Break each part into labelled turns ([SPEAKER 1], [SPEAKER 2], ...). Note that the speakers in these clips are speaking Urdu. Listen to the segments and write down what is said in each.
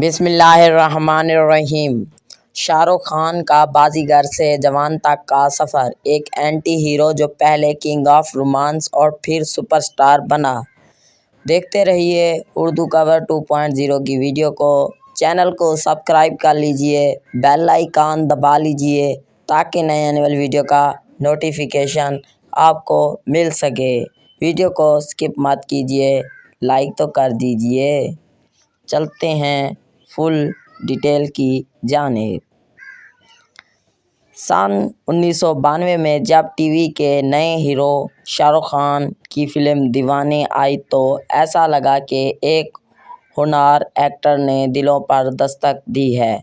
[SPEAKER 1] بسم اللہ الرحمن الرحیم۔ شاہ رخ خان کا بازیگر سے جوان تک کا سفر، ایک اینٹی ہیرو جو پہلے کنگ آف رومانس اور پھر سپر سٹار بنا۔ دیکھتے رہیے اردو کور 2.0 کی ویڈیو کو۔ چینل کو سبسکرائب کر لیجئے، بیل آئیکن دبا لیجئے تاکہ نئے آنے والی ویڈیو کا نوٹیفیکیشن آپ کو مل سکے۔ ویڈیو کو سکپ مت کیجئے، لائک تو کر دیجئے۔ چلتے ہیں فل ڈیٹیل کی جانب۔ سن 1992 میں جب ٹی وی کے نئے ہیرو شاہ رخ خان کی فلم دیوانے آئی تو ایسا لگا کہ ایک ہونہار ایکٹر نے دلوں پر دستک دی ہے۔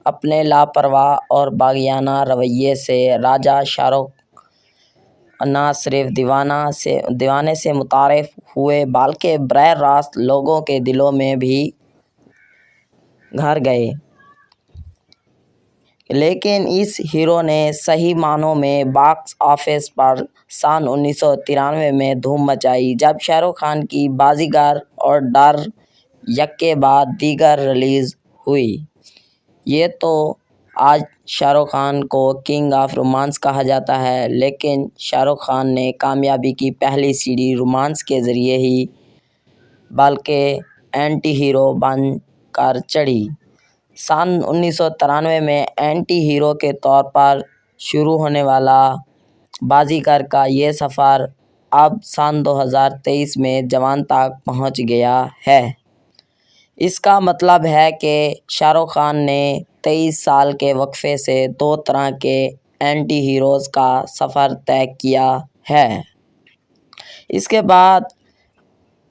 [SPEAKER 1] اپنے لاپرواہ اور باغیانہ رویے سے راجہ شاہ رخ نہ صرف دیوانے سے متعارف ہوئے بلکہ براہ راست لوگوں کے دلوں میں بھی گھر گئے۔ لیکن اس ہیرو نے صحیح معنوں میں باکس آفس پر سن 1993 میں دھوم مچائی جب شاہ رخ خان کی بازیگر اور ڈر یکے بعد دیگر ریلیز ہوئی۔ یہ تو آج شاہ رخ خان کو کنگ آف رومانس کہا جاتا ہے، لیکن شاہ رخ خان نے کامیابی کی پہلی سیڑھی رومانس کے ذریعے ہی بلکہ اینٹی ہیرو بن کر چڑھی۔ سن 1993 میں اینٹی ہیرو کے طور پر شروع ہونے والا بازیگر کا یہ سفر اب سن 2023 میں جوان تک پہنچ گیا ہے۔ اس کا مطلب ہے کہ شاہ رخ خان نے 23 سال کے وقفے سے دو طرح کے اینٹی ہیروز کا سفر طے کیا ہے۔ اس کے بعد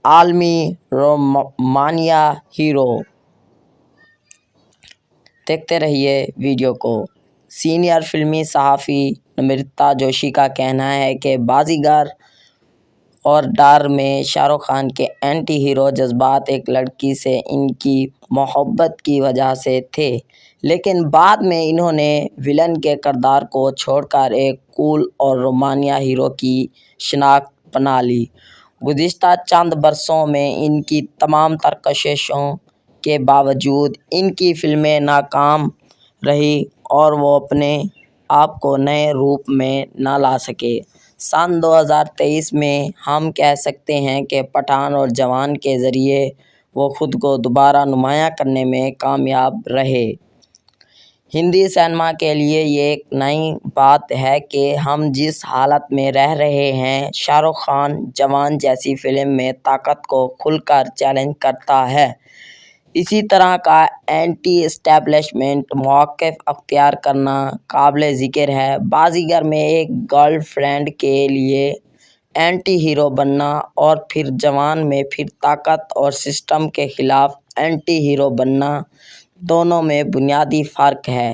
[SPEAKER 1] عالمی رومانیہ ہیرو۔ دیکھتے رہیے ویڈیو کو۔ سینئر فلمی صحافی نمرتا جوشی کا کہنا ہے کہ بازیگر اور ڈر میں شاہ رخ خان کے اینٹی ہیرو جذبات ایک لڑکی سے ان کی محبت کی وجہ سے تھے، لیکن بعد میں انہوں نے ویلن کے کردار کو چھوڑ کر ایک کول اور رومانیہ ہیرو کی شناخت بنا لی۔ گزشتہ چند برسوں میں ان کی تمام تر کوششوں کے باوجود ان کی فلمیں ناکام رہیں اور وہ اپنے آپ کو نئے روپ میں نہ لا سکے۔ سن 2023 میں ہم کہہ سکتے ہیں کہ پٹھان اور جوان کے ذریعے وہ خود کو دوبارہ نمایاں کرنے میں کامیاب رہے۔ ہندی سینما کے لیے یہ ایک نئی بات ہے کہ ہم جس حالت میں رہ رہے ہیں، شاہ رخ خان جوان جیسی فلم میں طاقت کو کھل کر چیلنج کرتا ہے۔ اسی طرح کا اینٹی اسٹیبلشمنٹ موقف اختیار کرنا قابل ذکر ہے۔ بازیگر میں ایک گرل فرینڈ کے لیے اینٹی ہیرو بننا اور پھر جوان میں پھر طاقت اور سسٹم کے خلاف اینٹی ہیرو بننا، دونوں میں بنیادی فرق ہے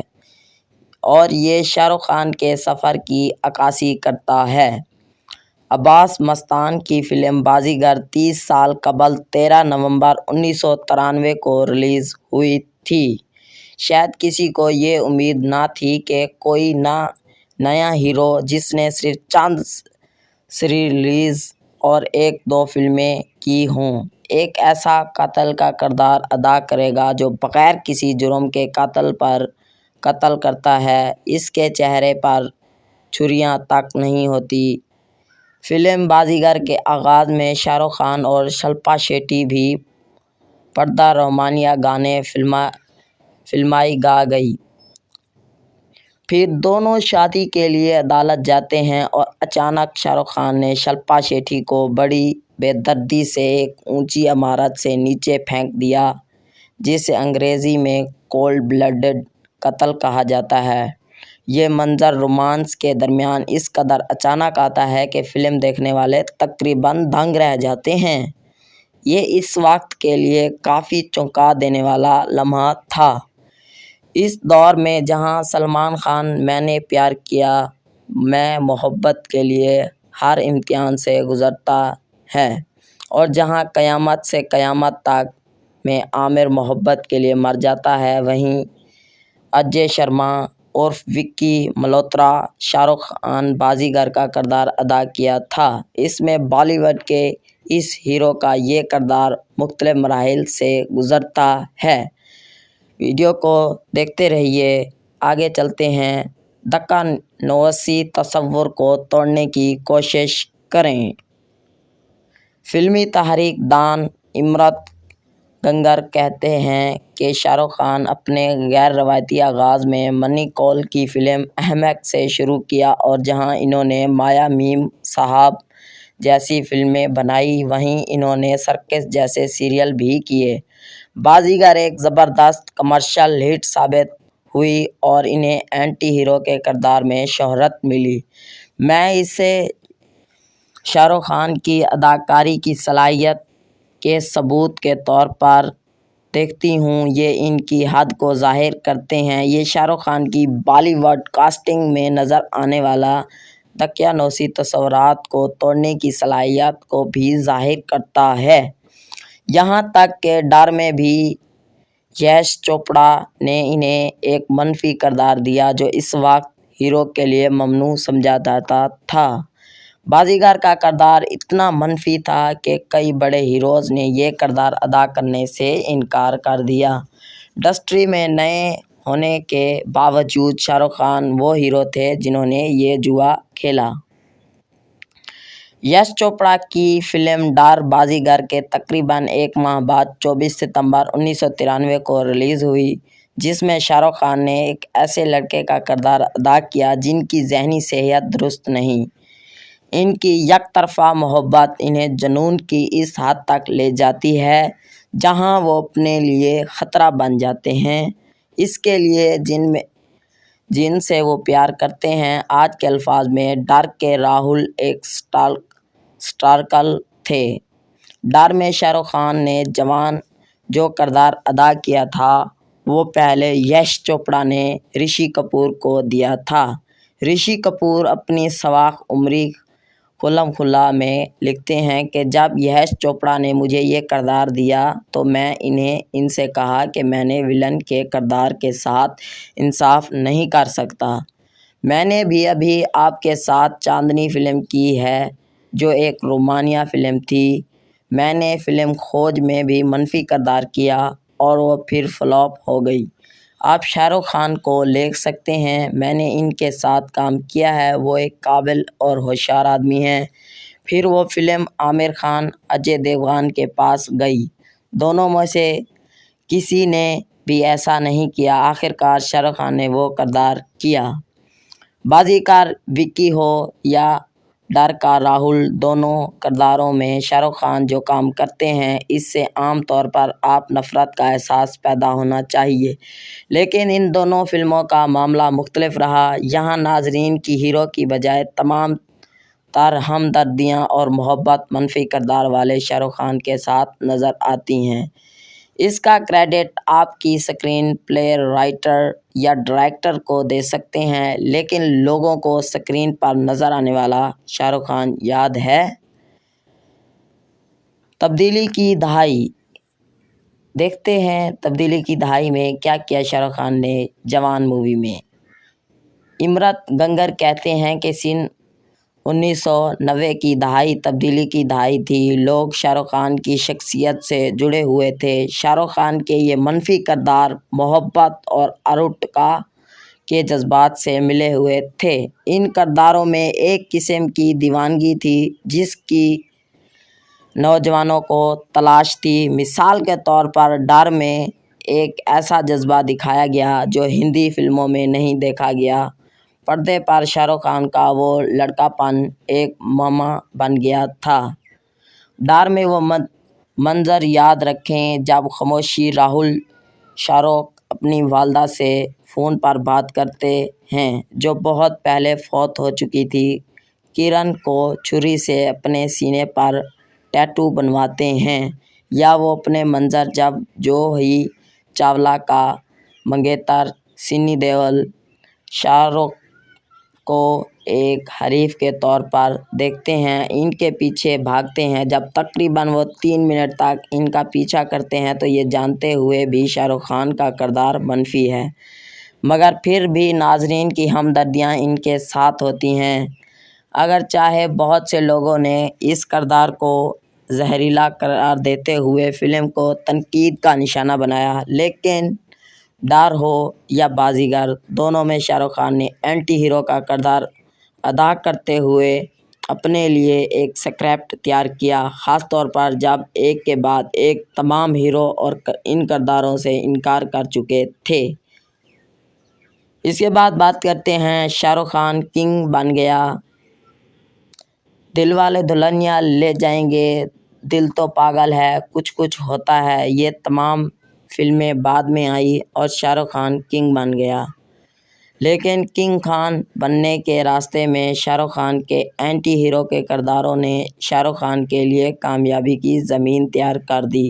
[SPEAKER 1] اور یہ شاہ رخ خان کے سفر کی عکاسی کرتا ہے۔ عباس مستان کی فلم بازیگر 30 سال قبل 13 نومبر 1993 کو ریلیز ہوئی تھی۔ شاید کسی کو یہ امید نہ تھی کہ کوئی نیا ہیرو جس نے صرف چند سری ریلیز اور ایک دو فلمیں کی ہوں، ایک ایسا قاتل کا کردار ادا کرے گا جو بغیر کسی جرم کے قاتل پر قتل کرتا ہے۔ اس کے چہرے پر چھریاں تک نہیں ہوتی۔ فلم بازیگر کے آغاز میں شاہ رخ خان اور شلپا شیٹی بھی پردہ رومانیہ گانے فلمائی گا گئی۔ پھر دونوں شادی کے لیے عدالت جاتے ہیں اور اچانک شاہ رخ خان نے شلپا شیٹی کو بڑی بے دردی سے ایک اونچی عمارت سے نیچے پھینک دیا، جسے انگریزی میں کولڈ بلڈڈ قتل کہا جاتا ہے۔ یہ منظر رومانس کے درمیان اس قدر اچانک آتا ہے کہ فلم دیکھنے والے تقریباً دنگ رہ جاتے ہیں۔ یہ اس وقت کے لیے کافی چونکا دینے والا لمحہ تھا۔ اس دور میں جہاں سلمان خان میں نے پیار کیا میں محبت کے لیے ہر امتحان سے گزرتا ہے اور جہاں قیامت سے قیامت تک میں عامر محبت کے لیے مر جاتا ہے، وہیں اجے شرما عرف وکی ملہوترا شاہ رخ خان بازیگر کا کردار ادا کیا تھا۔ اس میں بالی ووڈ کے اس ہیرو کا یہ کردار مختلف مراحل سے گزرتا ہے۔ ویڈیو کو دیکھتے رہیے، آگے چلتے ہیں۔ دھکا نویسی تصور کو توڑنے کی کوشش کریں۔ فلمی تحریک دان امرت گنگر کہتے ہیں کہ شاہ رخ خان اپنے غیر روایتی آغاز میں منی کول کی فلم احمق سے شروع کیا اور جہاں انہوں نے مایا میم صاحب جیسی فلمیں بنائیں، وہیں انہوں نے سرکس جیسے سیریل بھی کیے۔ بازیگر ایک زبردست کمرشل ہٹ ثابت ہوئی اور انہیں اینٹی ہیرو کے کردار میں شہرت ملی۔ میں اسے شاہ رخ خان کی اداکاری کی صلاحیت کے ثبوت کے طور پر دیکھتی ہوں۔ یہ ان کی حد کو ظاہر کرتے ہیں۔ یہ شاہ رخ خان کی بالی ووڈ کاسٹنگ میں نظر آنے والا دقیانوسی تصورات کو توڑنے کی صلاحیت کو بھی ظاہر کرتا ہے۔ یہاں تک کہ ڈر میں بھی یش چوپڑا نے انہیں ایک منفی کردار دیا جو اس وقت ہیرو کے لیے ممنوع سمجھا جاتا تھا۔ بازیگر کا کردار اتنا منفی تھا کہ کئی بڑے ہیروز نے یہ کردار ادا کرنے سے انکار کر دیا۔ انڈسٹری میں نئے ہونے کے باوجود شاہ رخ خان وہ ہیرو تھے جنہوں نے یہ جوا کھیلا۔ یش چوپڑا کی فلم ڈار بازیگر کے تقریباً ایک ماہ بعد 24 ستمبر 1993 کو ریلیز ہوئی، جس میں شاہ رخ خان نے ایک ایسے لڑکے کا کردار ادا کیا جن کی ذہنی صحت درست نہیں۔ ان کی یک طرفہ محبت انہیں جنون کی اس حد تک لے جاتی ہے جہاں وہ اپنے لیے خطرہ بن جاتے ہیں۔ اس کے لیے جن سے وہ پیار کرتے ہیں۔ آج کے الفاظ میں ڈار کے راہل ایک اسٹارکل تھے۔ ڈار میں شاہ رخ خان نے جوان جو کردار ادا کیا تھا وہ پہلے یش چوپڑا نے رشی کپور کو دیا تھا۔ رشی کپور اپنی سوانح عمری خلم خلا میں لکھتے ہیں کہ جب یش چوپڑا نے مجھے یہ کردار دیا تو میں ان سے کہا کہ میں نے ولن کے کردار کے ساتھ انصاف نہیں کر سکتا۔ میں نے بھی ابھی آپ کے ساتھ چاندنی فلم کی ہے جو ایک رومانیہ فلم تھی۔ میں نے فلم کھوج میں بھی منفی کردار کیا اور وہ پھر فلاپ ہو گئی۔ آپ شاہ رخ خان کو لکھ سکتے ہیں، میں نے ان کے ساتھ کام کیا ہے، وہ ایک قابل اور ہوشیار آدمی ہیں۔ پھر وہ فلم عامر خان اجے دیوگن کے پاس گئی، دونوں میں سے کسی نے بھی ایسا نہیں کیا۔ آخرکار شاہ رخ خان نے وہ کردار کیا۔ بازیگر وکی ہو یا ڈر کا راہل، دونوں کرداروں میں شاہ رخ خان جو کام کرتے ہیں اس سے عام طور پر آپ نفرت کا احساس پیدا ہونا چاہیے، لیکن ان دونوں فلموں کا معاملہ مختلف رہا۔ یہاں ناظرین کی ہیرو کی بجائے تمام تر ہمدردیاں اور محبت منفی کردار والے شاہ رخ خان کے ساتھ نظر آتی ہیں۔ اس کا کریڈٹ آپ کی اسکرین پلے رائٹر یا ڈائریکٹر کو دے سکتے ہیں، لیکن لوگوں کو اسکرین پر نظر آنے والا شاہ رخ خان یاد ہے۔ تبدیلی کی دہائی دیکھتے ہیں تبدیلی کی دہائی میں کیا کیا شاہ رخ خان نے جوان مووی میں۔ امرت گنگر کہتے ہیں کہ سن 1990 کی دہائی تبدیلی کی دہائی تھی۔ لوگ شاہ رخ خان کی شخصیت سے جڑے ہوئے تھے۔ شاہ رخ خان کے یہ منفی کردار محبت اور اروٹکا کے جذبات سے ملے ہوئے تھے۔ ان کرداروں میں ایک قسم کی دیوانگی تھی جس کی نوجوانوں کو تلاش تھی۔ مثال کے طور پر ڈر میں ایک ایسا جذبہ دکھایا گیا جو ہندی فلموں میں نہیں دیکھا گیا۔ پردے پر شاہ رخ خان کا وہ لڑکا پن ایک معمہ بن گیا تھا۔ ڈر میں وہ منظر یاد رکھیں جب خاموشی راہل شاہ رخ اپنی والدہ سے فون پر بات کرتے ہیں جو بہت پہلے فوت ہو چکی تھی، کرن کو چھری سے اپنے سینے پر ٹیٹو بنواتے ہیں، یا وہ اپنے منظر جب جوہی چاولہ کا منگیتر سنی دیول شاہ رخ کو ایک حریف کے طور پر دیکھتے ہیں، ان کے پیچھے بھاگتے ہیں۔ جب تقریباً وہ 3 منٹ تک ان کا پیچھا کرتے ہیں تو یہ جانتے ہوئے بھی شاہ رخ خان کا کردار منفی ہے، مگر پھر بھی ناظرین کی ہمدردیاں ان کے ساتھ ہوتی ہیں۔ اگرچہ بہت سے لوگوں نے اس کردار کو زہریلا قرار دیتے ہوئے فلم کو تنقید کا نشانہ بنایا، لیکن ڈار ہو یا بازیگر، دونوں میں شاہ رخ خان نے اینٹی ہیرو کا کردار ادا کرتے ہوئے اپنے لیے ایک اسکرپٹ تیار کیا، خاص طور پر جب ایک کے بعد ایک تمام ہیرو اور ان کرداروں سے انکار کر چکے تھے۔ اس کے بعد بات کرتے ہیں شاہ رخ خان کنگ بن گیا، دل والے دلہنیا لے جائیں گے، دل تو پاگل ہے، کچھ کچھ ہوتا ہے، یہ تمام فلمیں بعد میں آئی اور شاہ رخ خان کنگ بن گیا۔ لیکن کنگ خان بننے کے راستے میں شاہ رخ خان کے اینٹی ہیرو کے کرداروں نے شاہ رخ خان کے لیے کامیابی کی زمین تیار کر دی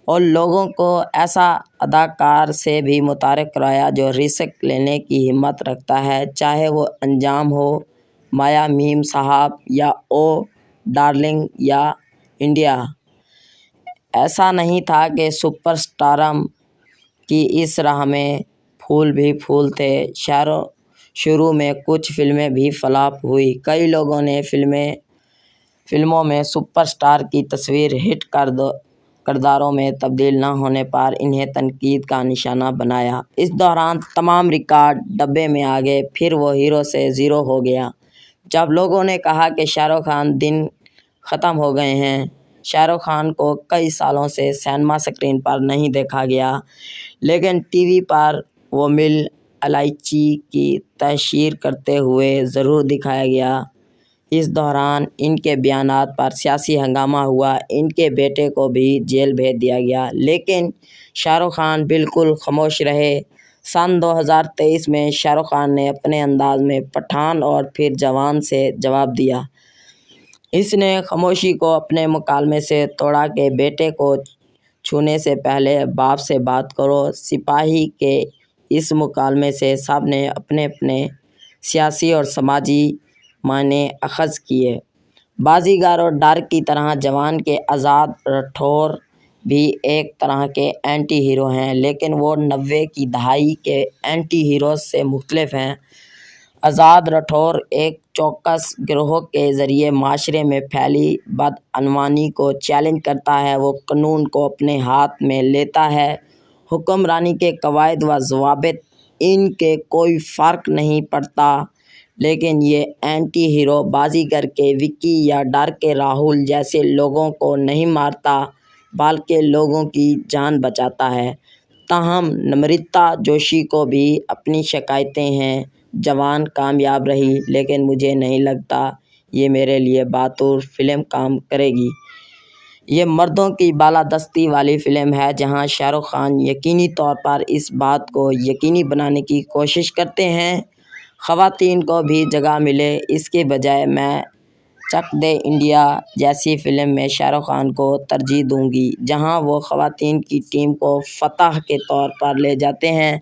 [SPEAKER 1] اور لوگوں کو ایسا اداکار سے بھی متعارف کرایا جو رسک لینے کی ہمت رکھتا ہے، چاہے وہ انجام ہو، مایا میم صاحب یا او ڈارلنگ یا انڈیا۔ ایسا نہیں تھا کہ سپر اسٹارڈم کی اس راہ میں پھول بھی پھول تھے۔ شروع میں کچھ فلمیں بھی فلاپ ہوئی، کئی لوگوں نے فلموں میں سپر اسٹار کی تصویر ہٹ کرداروں میں تبدیل نہ ہونے پر انہیں تنقید کا نشانہ بنایا۔ اس دوران تمام ریکارڈ ڈبے میں آ گئے، پھر وہ ہیرو سے زیرو ہو گیا۔ جب لوگوں نے کہا کہ شاہ رخ خان دن ختم ہو گئے ہیں، شاہ رخ خان کو کئی سالوں سے سینما اسکرین پر نہیں دیکھا گیا، لیکن ٹی وی پر وہ مل الائچی کی تشہیر کرتے ہوئے ضرور دکھایا گیا۔ اس دوران ان کے بیانات پر سیاسی ہنگامہ ہوا، ان کے بیٹے کو بھی جیل بھیج دیا گیا، لیکن شاہ رخ خان بالکل خاموش رہے۔ سن 2023 میں شاہ رخ خان نے اپنے انداز میں پٹھان اور پھر جوان سے جواب دیا۔ اس نے خاموشی کو اپنے مکالمے سے توڑا کہ بیٹے کو چھونے سے پہلے باپ سے بات کرو۔ سپاہی کے اس مکالمے سے سب نے اپنے اپنے سیاسی اور سماجی معنی اخذ کیے۔ بازیگر اور ڈار کی طرح جوان کے آزاد راٹھور بھی ایک طرح کے اینٹی ہیرو ہیں، لیکن وہ 90 کی دہائی کے اینٹی ہیروز سے مختلف ہیں۔ آزاد راٹھور ایک چوکس گروہ کے ذریعے معاشرے میں پھیلی بدعنوانی کو چیلنج کرتا ہے، وہ قانون کو اپنے ہاتھ میں لیتا ہے، حکمرانی کے قواعد و ضوابط ان کے کوئی فرق نہیں پڑتا، لیکن یہ اینٹی ہیرو بازیگر کے وکی یا ڈار کے راہل جیسے لوگوں کو نہیں مارتا بلکہ لوگوں کی جان بچاتا ہے۔ تاہم نمرتا جوشی کو بھی اپنی شکایتیں ہیں۔ جوان کامیاب رہی، لیکن مجھے نہیں لگتا یہ میرے لیے بطور فلم کام کرے گی۔ یہ مردوں کی بالادستی والی فلم ہے جہاں شاہ رخ خان یقینی طور پر اس بات کو یقینی بنانے کی کوشش کرتے ہیں خواتین کو بھی جگہ ملے، اس کے بجائے میں چک دے انڈیا جیسی فلم میں شاہ رخ خان کو ترجیح دوں گی جہاں وہ خواتین کی ٹیم کو فتح کے طور پر لے جاتے ہیں۔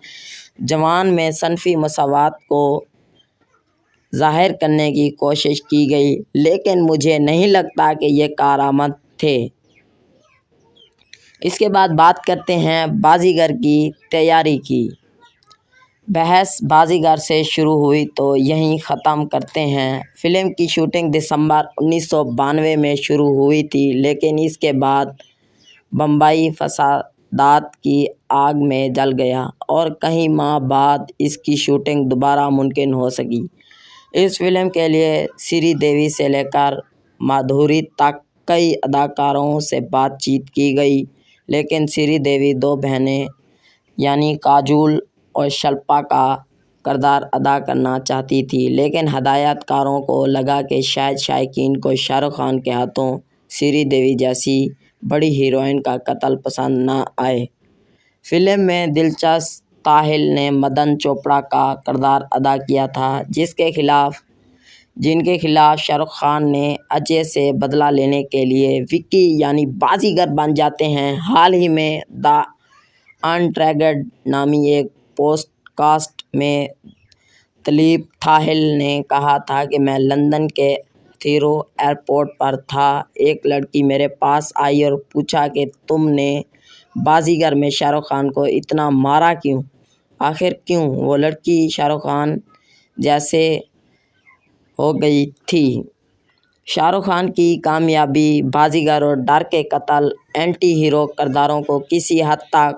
[SPEAKER 1] جوان میں صنفی مساوات کو ظاہر کرنے کی کوشش کی گئی، لیکن مجھے نہیں لگتا کہ یہ کارآمد تھے۔ اس کے بعد بات کرتے ہیں بازیگر کی تیاری کی۔ بحث بازیگر سے شروع ہوئی تو یہیں ختم کرتے ہیں۔ فلم کی شوٹنگ دسمبر 1992 میں شروع ہوئی تھی، لیکن اس کے بعد بمبئی فسادات کی آگ میں جل گیا اور کئی ماہ بعد اس کی شوٹنگ دوبارہ ممکن ہو سکی۔ اس فلم کے لیے سری دیوی سے لے کر مادھوری تک کئی اداکاروں سے بات چیت کی گئی، لیکن سری دیوی دو بہنیں یعنی کاجول اور شلپا کا کردار ادا کرنا چاہتی تھی، لیکن ہدایت کاروں کو لگا کہ شاید شائقین کو شاہ رخ خان کے ہاتھوں سری دیوی جیسی بڑی ہیروئن کا قتل پسند نہ آئے۔ فلم میں دلچسپ تاحل نے مدن چوپڑا کا کردار ادا کیا تھا، جن کے خلاف شاہ رخ خان نے اجے سے بدلہ لینے کے لیے وکی یعنی بازیگر بن جاتے ہیں۔ حال ہی میں دی انٹریگڈ نامی ایک پوڈ کاسٹ میں دلیپ تاحل نے کہا تھا کہ میں لندن کے ہیتھرو ایئرپورٹ پر تھا، ایک لڑکی میرے پاس آئی اور پوچھا کہ تم نے بازیگر میں شاہ رخ خان کو اتنا مارا کیوں؟ آخر کیوں؟ وہ لڑکی شاہ رخ خان جیسے ہو گئی تھی۔ شاہ رخ خان کی کامیابی بازیگر اور ڈار کے قتل اینٹی ہیرو کرداروں کو کسی حد تک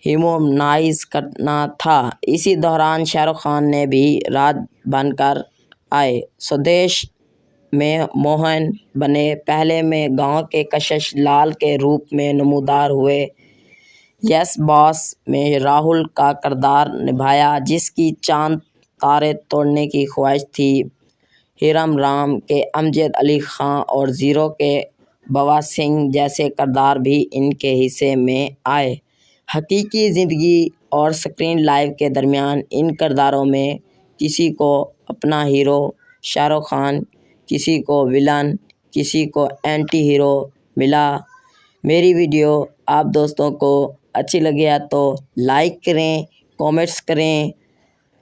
[SPEAKER 1] ہیمومنائز کرنا تھا۔ اسی دوران شاہ رخ خان نے بھی راج بن کر آئے، سودیش میں موہن بنے، پہلے میں گاؤں کے کشش لال کے روپ میں نمودار ہوئے، یس باس میں راہل کا کردار نبھایا جس کی چاند تارے توڑنے کی خواہش تھی، ہیرم رام کے امجد علی خان اور زیرو کے بوا سنگھ جیسے کردار بھی ان کے حصے میں آئے۔ حقیقی زندگی اور اسکرین لائف کے درمیان ان کرداروں میں کسی کو اپنا ہیرو شاہ رخ خان، کسی کو ولن، کسی کو اینٹی ہیرو ملا۔ میری ویڈیو آپ دوستوں کو اچھی لگی ہے تو لائک کریں، کومنٹس کریں۔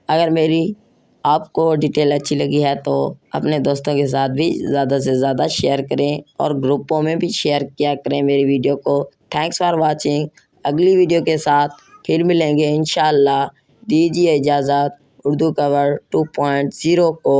[SPEAKER 1] اگر میری آپ کو ڈیٹیل اچھی لگی ہے تو اپنے دوستوں کے ساتھ بھی زیادہ سے زیادہ شیئر کریں اور گروپوں میں بھی شیئر کیا کریں میری ویڈیو کو۔ Thanks for watching. اگلی ویڈیو کے ساتھ پھر ملیں گے انشاءاللہ۔ دیجیے اجازت۔ اردو کور 2.0 کو